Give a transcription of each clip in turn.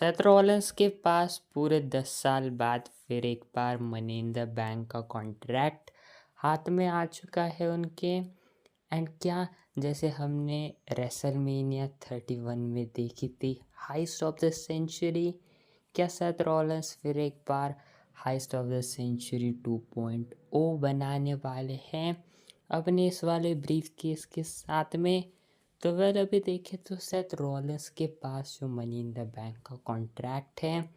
Seth Rollins के पास पूरे 10 साल बाद फिर एक बार मनी इन द बैंक का कॉन्ट्रैक्ट हाथ में आ चुका है उनके। एंड क्या, जैसे हमने रेसलमेनिया 31 में देखी थी हाइस्ट ऑफ द सेंचुरी, क्या सेथ रॉलिंस फिर एक बार हाइस्ट ऑफ द सेंचुरी 2.0 बनाने वाले हैं अपने इस वाले ब्रीफ केस के साथ में? तो वेल, अभी देखें तो सेथ रॉलिंस के पास जो मनी इन द बैंक का कॉन्ट्रैक्ट है,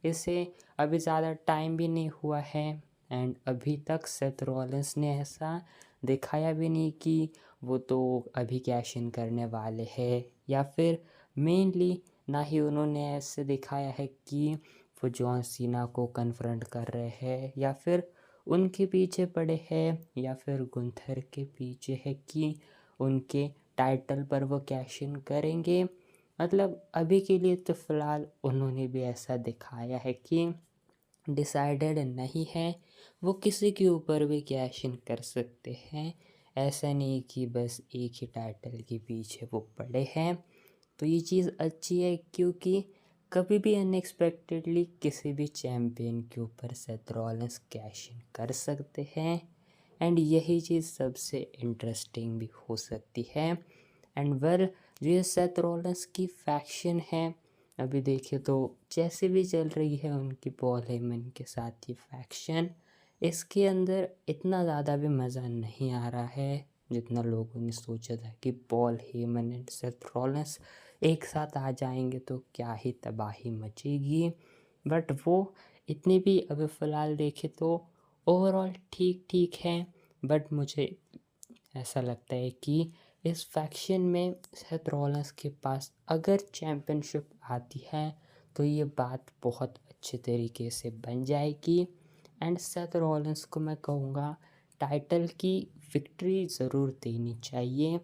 इसे अभी ज़्यादा टाइम भी नहीं हुआ है। एंड अभी तक सेथ रॉलिंस ने ऐसा दिखाया भी नहीं कि वो तो अभी कैश इन करने वाले हैं, या फिर मेनली ना ही उन्होंने ऐसे दिखाया है कि वो जॉन सीना को कन्फ्रंट कर रहे हैं या फिर उनके पीछे पड़े हैं, या फिर गुंथर के पीछे है कि उनके टाइटल पर वो कैश इन करेंगे। मतलब अभी के लिए तो फ़िलहाल उन्होंने भी ऐसा दिखाया है कि डिसाइडेड नहीं है, वो किसी के ऊपर भी कैश इन कर सकते हैं। ऐसा नहीं कि बस एक ही टाइटल के पीछे वो पड़े हैं। तो ये चीज़ अच्छी है क्योंकि कभी भी अनएक्सपेक्टेडली किसी भी चैम्पियन के ऊपर सेथ रॉलिंस कैश इन कर सकते हैं। एंड यही चीज़ सबसे इंटरेस्टिंग भी हो सकती है। एंड वेल, जो ये सेथ रॉलिंस की फैक्शन है, अभी देखे तो जैसे भी चल रही है उनकी पॉल हेमन के साथ ये फैक्शन, इसके अंदर इतना ज़्यादा भी मज़ा नहीं आ रहा है जितना लोगों ने सोचा था कि Paul Heyman and Seth Rollins एक साथ आ जाएंगे तो क्या ही तबाही मचेगी। बट वो इतनी भी अभी फ़िलहाल देखे तो ओवरऑल ठीक ठीक है। बट मुझे ऐसा लगता है कि इस फैक्शन में सेथ रॉलिंस के पास अगर चैम्पियनशिप आती है तो ये बात बहुत अच्छे तरीके से बन जाएगी। एंड सेथ रॉलिंस को मैं कहूँगा टाइटल की विक्ट्री ज़रूर देनी चाहिए,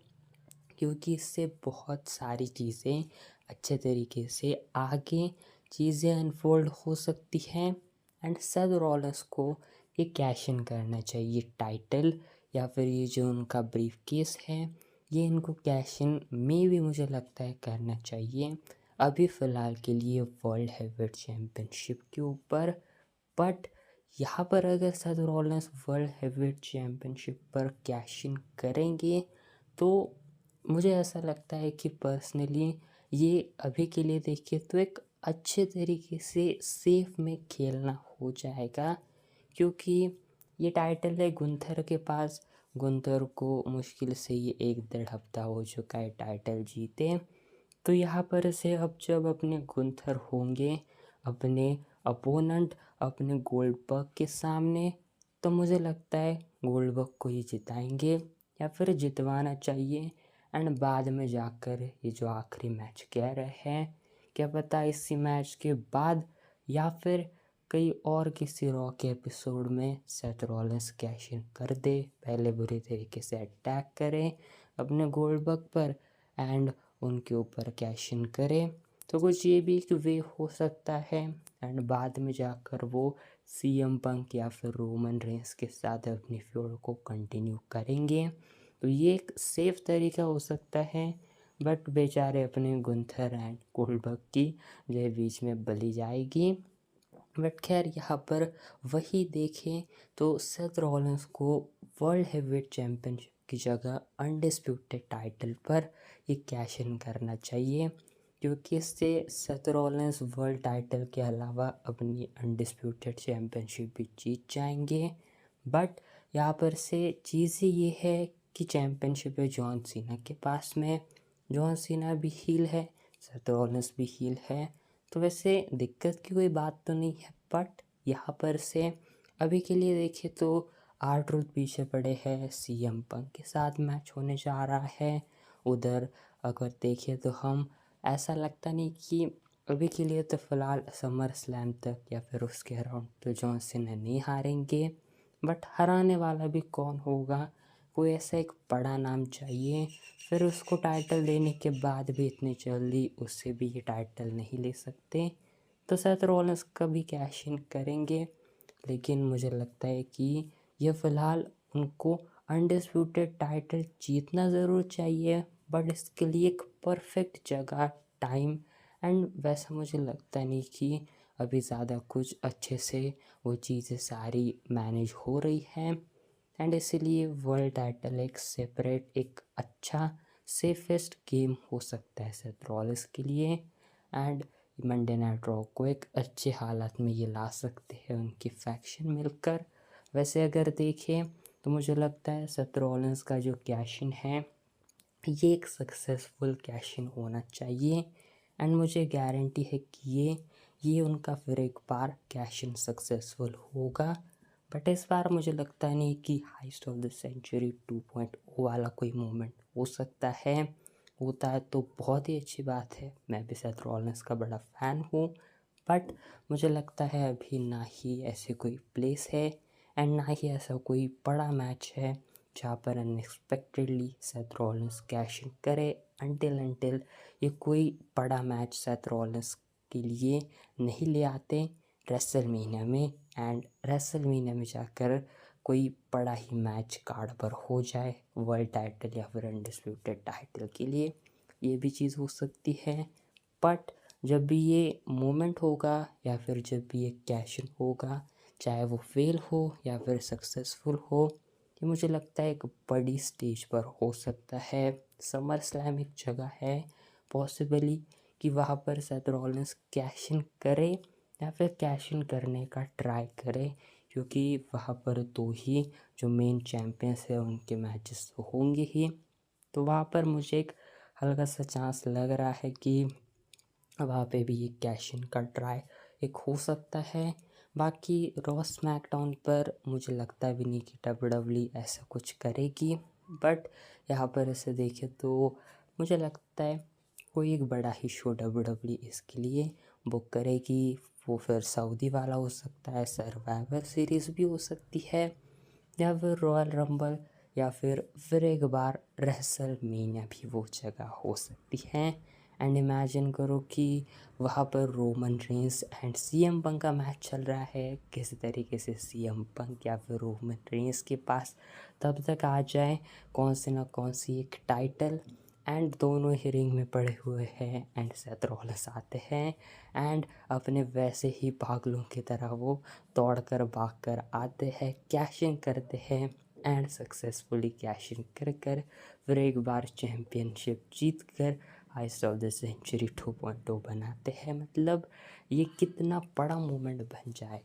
क्योंकि इससे बहुत सारी चीज़ें अच्छे तरीके से आगे चीज़ें अनफोल्ड हो सकती हैं। एंड सेथ रॉलिंस को ये कैश इन करना चाहिए टाइटल, या फिर ये जो उनका ब्रीफ केस है ये इनको कैश इन में भी मुझे लगता है करना चाहिए अभी फ़िलहाल के लिए वर्ल्ड हेवीवेट चैम्पियनशिप के ऊपर। बट यहाँ पर अगर Seth Rollins world heavyweight championship पर कैश इन करेंगे तो मुझे ऐसा लगता है कि पर्सनली ये अभी के लिए देखिए तो एक अच्छे तरीके से सेफ में खेलना हो जाएगा, क्योंकि ये टाइटल है गुंथर के पास। गुंथर को मुश्किल से ये 1-1.5 हफ्ता हो चुका है टाइटल जीते। तो यहाँ पर से अब जब अपने गुंथर होंगे अपने अपोनेंट अपने गोल्डबर्ग के सामने, तो मुझे लगता है गोल्डबर्ग को ही जिताएंगे या फिर जितवाना चाहिए। एंड बाद में जाकर ये जो आखिरी मैच कह रहे हैं, क्या पता इसी मैच के बाद या फिर कई और किसी रॉ के एपिसोड में सेथ रॉलिंस कैश इन कर दे, पहले बुरी तरीके से अटैक करे अपने गोल्डबर्ग पर एंड उनके ऊपर कैश इन करे। तो कुछ ये भी एक वे हो सकता है। एंड बाद में जाकर वो सीएम पंक या फिर रोमन रेंस के साथ अपनी फ्यूड को कंटिन्यू करेंगे, तो ये एक सेफ तरीका हो सकता है। बट बेचारे अपने गुंथर एंड गोल्डबर्ग की जो बीच में बली जाएगी। बट खैर, यहाँ पर वही देखें तो सेथ रॉलिंस को वर्ल्ड हेवीवेट चैम्पियनशिप की जगह अनडिस्प्यूटेड टाइटल पर ये कैश इन करना चाहिए, क्योंकि इससे सेथ रॉलिंस वर्ल्ड टाइटल के अलावा अपनी अनडिस्प्यूटेड चैम्पियनशिप भी जीत जाएंगे। बट यहाँ पर से चीज़ ये है कि चैम्पियनशिप है जॉन सीना के पास में। जॉन सीना भी हील है, सेथ रॉलिंस भी हील है, तो वैसे दिक्कत की कोई बात तो नहीं है। बट यहाँ पर से अभी के लिए देखें तो R-Truth पीछे पड़े हैं, सीएम पंक के साथ मैच होने जा रहा है। उधर अगर देखें तो हम ऐसा लगता नहीं कि अभी के लिए तो फ़िलहाल समर स्लैम तक या फिर उसके अराउंड तो जॉन सीना नहीं हारेंगे। बट हराने वाला भी कौन होगा, कोई ऐसा एक बड़ा नाम चाहिए। फिर उसको टाइटल देने के बाद भी इतनी जल्दी उससे भी ये टाइटल नहीं ले सकते, तो सेथ रॉलिंस कभी कैश इन करेंगे। लेकिन मुझे लगता है कि ये फ़िलहाल उनको अनडिस्प्यूटेड टाइटल जीतना ज़रूर चाहिए, बट इसके लिए एक परफेक्ट जगह, टाइम एंड वैसा मुझे लगता नहीं कि अभी ज़्यादा कुछ अच्छे से वो चीज़ें सारी मैनेज हो रही हैं। एंड इसीलिए वर्ल्ड टाइटल एक सेपरेट एक अच्छा सेफेस्ट गेम हो सकता है सेथ रॉलिंस के लिए। एंड मंडे नाइट रॉ को एक अच्छे हालात में ये ला सकते हैं उनकी फैक्शन मिलकर। वैसे अगर देखें तो मुझे लगता है सेथ रॉलिंस का जो कैश इन है ये एक सक्सेसफुल कैश इन होना चाहिए। एंड मुझे गारंटी है कि ये उनका फिर एक बार कैश इन सक्सेसफुल होगा। बट इस बार मुझे लगता नहीं कि हाइस्ट ऑफ द सेंचुरी 2.0 वाला कोई मोमेंट हो सकता है। होता है तो बहुत ही अच्छी बात है, मैं भी सेथ रॉलिंस का बड़ा फ़ैन हूँ। बट मुझे लगता है अभी ना ही ऐसे कोई प्लेस है एंड ना ही ऐसा कोई बड़ा मैच है जहाँ पर unexpectedly Seth Rollins cash in करे। अंटिल ये कोई बड़ा मैच सेथ रॉलिंस के लिए नहीं ले आते रेसलमेनिया में। एंड रेसलमेनिया में जाकर कोई बड़ा ही मैच कार्ड पर हो जाए वर्ल्ड टाइटल या फिर अनडिस्प्यूटेड टाइटल के लिए, ये भी चीज़ हो सकती है। बट जब भी ये मोमेंट होगा या फिर जब भी ये कैश इन होगा, चाहे वो फेल हो या फिर सक्सेसफुल हो, ये मुझे लगता है एक बड़ी स्टेज पर हो सकता है। समर स्लैम एक जगह है पॉसिबली कि वहाँ पर सेथ रॉलिंस कैश इन करे या फिर कैश इन करने का ट्राई करे, क्योंकि वहाँ पर दो ही जो मेन चैम्पियंस है उनके मैचेस तो होंगे ही। तो वहाँ पर मुझे एक हल्का सा चांस लग रहा है कि वहाँ पे भी ये कैश इन का ट्राई एक हो सकता है। बाकी रॉ स्मैकडाउन पर मुझे लगता भी नहीं कि डब्ल्यूडब्ल्यूई ऐसा कुछ करेगी। बट यहाँ पर ऐसे देखें तो मुझे लगता है कोई एक बड़ा ही शो डब्ल्यूडब्ल्यूई इसके लिए बुक करेगी। वो फिर सऊदी वाला हो सकता है, सर्वाइवर सीरीज़ भी हो सकती है, या फिर रॉयल रंबल, या फिर एक बार रेसलमेनिया भी वो जगह हो सकती है। एंड इमेजिन करो कि वहाँ पर Roman Reigns and CM Punk का मैच चल रहा है, किस तरीके से सीएम पंक या फिर रोमन रेंस के पास तब तक आ जाए कौन सी ना कौन सी एक टाइटल, एंड दोनों ही रिंग में पड़े हुए हैं एंड सेथ रॉलिंस आते हैं एंड अपने वैसे ही पागलों की तरह वो दौड़ कर भाग कर आते हैं, कैश इन करते हैं एंड सक्सेसफुली कैश इन कर फिर एक बार चैम्पियनशिप जीत कर हाइस्ट ऑफ द सेंचुरी 2.0 बनाते हैं। मतलब ये कितना बड़ा मोमेंट बन जाएगा।